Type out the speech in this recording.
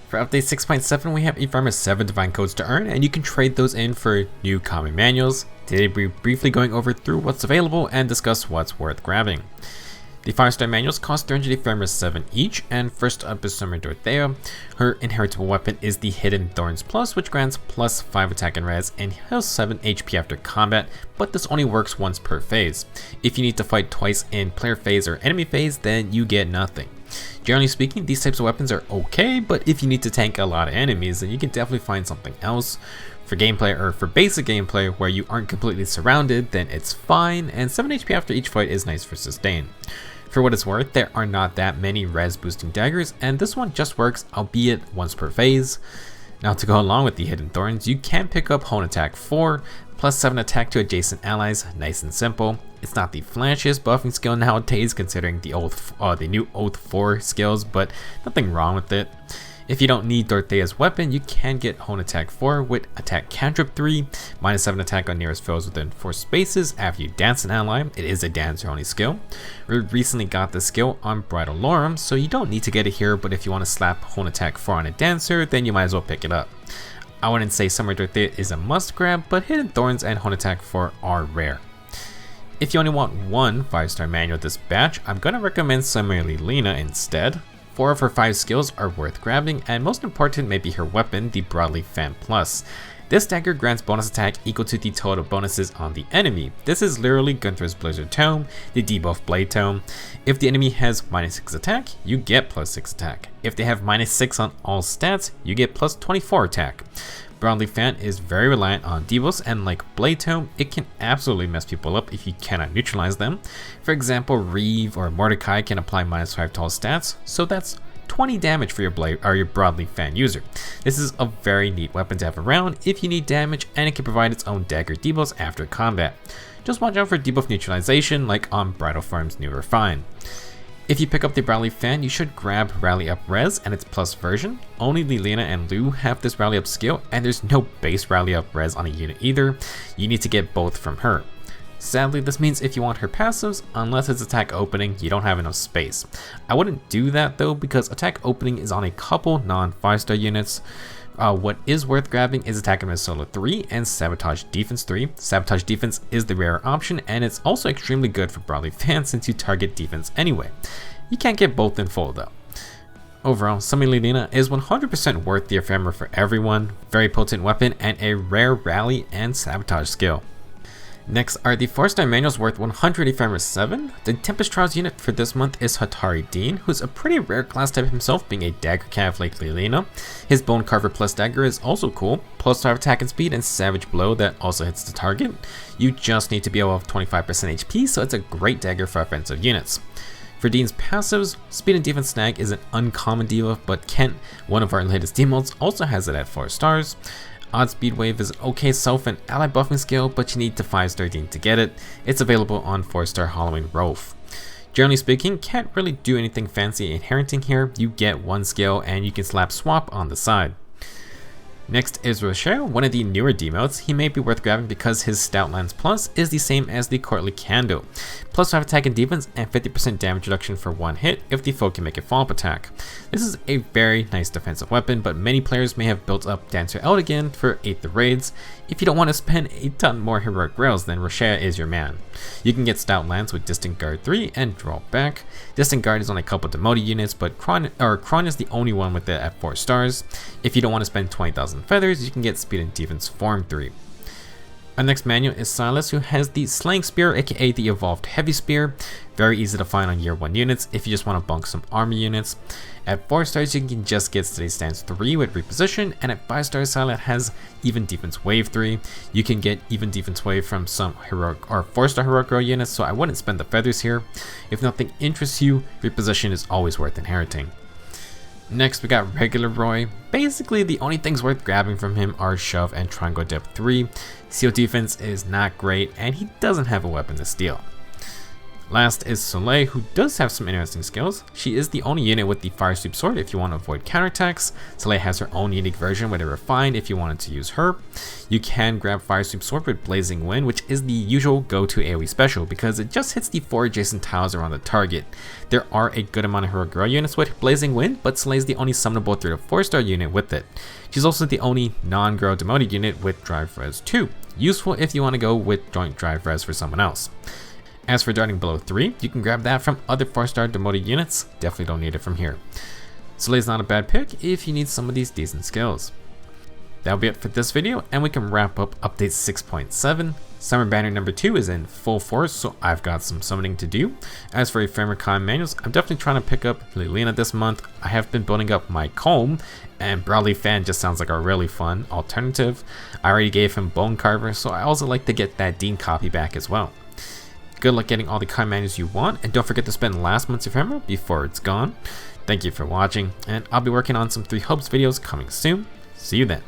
For update 6.7, we have Ephemera 7 divine codes to earn, and you can trade those in for new common manuals. Today we'll be briefly going over through what's available and discuss what's worth grabbing. The 5-star manuals cost 300 Ephemera 7 each, and first up is Summer Dorothea. Her inheritable weapon is the hidden Thorns Plus, which grants plus 5 attack and res and heals 7 HP after combat, but this only works once per phase. If you need to fight twice in player phase or enemy phase, then you get nothing. Generally speaking, these types of weapons are okay, but if you need to tank a lot of enemies, then you can definitely find something else. For gameplay or for basic gameplay where you aren't completely surrounded, then it's fine, and 7 HP after each fight is nice for sustain. For what it's worth, there are not that many res boosting daggers, and this one just works, albeit once per phase. Now, to go along with the hidden thorns, you can pick up Hone Attack 4, plus 7 attack to adjacent allies, nice and simple. It's not the flashiest buffing skill nowadays considering the new Oath 4 skills, but nothing wrong with it. If you don't need Dorothea's weapon, you can get Hone Attack 4 with Attack Cantrip 3, minus 7 attack on nearest foes within 4 spaces after you dance an ally. It is a dancer only skill. We recently got this skill on Broadleaf, so you don't need to get it here, but if you want to slap Hone Attack 4 on a dancer, then you might as well pick it up. I wouldn't say Summer Dorothea is a must grab, but Hidden Thorns and Hone Attack 4 are rare. If you only want one 5-star manual this batch, I'm going to recommend Summer Lilina instead. 4 of her 5 skills are worth grabbing, and most important may be her weapon, the Broadleaf Fan Plus. This dagger grants bonus attack equal to the total bonuses on the enemy. This is literally Gunther's Blizzard Tome, the debuff Blade Tome. If the enemy has minus 6 attack, you get plus 6 attack. If they have minus 6 on all stats, you get plus 24 attack. Broadleaf Fan is very reliant on debuffs, and like Blade Tome, it can absolutely mess people up if you cannot neutralize them. For example, Reeve or Mordecai can apply minus 5 to all stats, so that's 20 damage for your Broadleaf Fan user. This is a very neat weapon to have around if you need damage, and it can provide its own dagger debuffs after combat. Just watch out for debuff neutralization like on Bridal Farm's new Refine. If you pick up the Broadleaf Fan, you should grab Rally Up Res and its plus version. Only Lilina and Lu have this Rally Up skill, and there's no base Rally Up Res on a unit either. You need to get both from her. Sadly, this means if you want her passives, unless it's attack opening, you don't have enough space. I wouldn't do that though, because attack opening is on a couple non-5-star units. What is worth grabbing is Attack and Miss Solo 3 and Sabotage Defense 3. Sabotage Defense is the rare option, and it's also extremely good for Broadleaf Fan since you target defense anyway. You can't get both in full though. Overall, Summer Lilina is 100% worth the Ephemera for everyone, very potent weapon, and a rare rally and sabotage skill. Next are the 4-star manuals worth 100 Ephemera 7. The Tempest Trials unit for this month is Hatari Deen, who's a pretty rare class type himself, being a dagger cav like Lilina. His Bone Carver plus dagger is also cool, plus 5 attack and speed and savage blow that also hits the target. You just need to be above 25% HP, so it's a great dagger for offensive units. For Deen's passives, Speed and Defense Snag is an uncommon debuff, but Kent, one of our latest demotes, also has it at 4 stars. Odd Speed Wave is an okay self and ally buffing skill, but you need to 5-star Deen to get it. It's available on 4-star Halloween Rolf. Generally speaking, can't really do anything fancy inheriting here. You get one skill and you can slap swap on the side. Next is Roshea, one of the newer demotes. He may be worth grabbing because his Stout Lance Plus is the same as the Courtly Candle. Plus 5 attack and defense and 50% damage reduction for one hit if the foe can make a follow-up attack. This is a very nice defensive weapon, but many players may have built up Dancer out again for 8th raids. If you don't want to spend a ton more heroic rails, then Roshea is your man. You can get Stout Lance with Distant Guard 3 and draw back. Distant Guard is on a couple demoted units, but Kron is the only one with it at 4 stars. If you don't want to spend 20,000 feathers, you can get Speed and Defense Form 3. Our next manual is Silas, who has the Slaying Spear, aka the Evolved Heavy Spear. Very easy to find on year 1 units if you just want to bunk some army units. At 4 stars, you can just get Steady Stance 3 with Reposition, and at 5 stars, Silas has Even Defense Wave 3. You can get Even Defense Wave from some heroic or 4-star heroic row units, so I wouldn't spend the feathers here. If nothing interests you, Reposition is always worth inheriting. Next, we got regular Roy. Basically, the only things worth grabbing from him are Shove and Triangle Depth 3. Seal defense is not great, and he doesn't have a weapon to steal. Last is Soleil, who does have some interesting skills. She is the only unit with the Fire Sweep Sword if you want to avoid counterattacks. Soleil has her own unique version with a Refined if you wanted to use her. You can grab Fire Sweep Sword with Blazing Wind, which is the usual go-to AoE special because it just hits the 4 adjacent tiles around the target. There are a good amount of Heroic Girl units with Blazing Wind, but Soleil is the only summonable 3 to 4-star unit with it. She's also the only non-girl demoted unit with Drive Res 2, useful if you want to go with Joint Drive Res for someone else. As for Darting Below 3, you can grab that from other 4-star demoted units, definitely don't need it from here. Soleil's not a bad pick if you need some of these decent skills. That'll be it for this video, and we can wrap up update 6.7. Summer Banner number 2 is in full force, so I've got some summoning to do. As for Ephemera manuals, I'm definitely trying to pick up Lilina this month. I have been building up my comb, and Broadleaf fan just sounds like a really fun alternative. I already gave him Bone Carver, so I also like to get that Deen copy back as well. Good luck getting all the kind manuals you want, and don't forget to spend last month's Ephemera before it's gone. Thank you for watching, and I'll be working on some 3 hubs videos coming soon. See you then.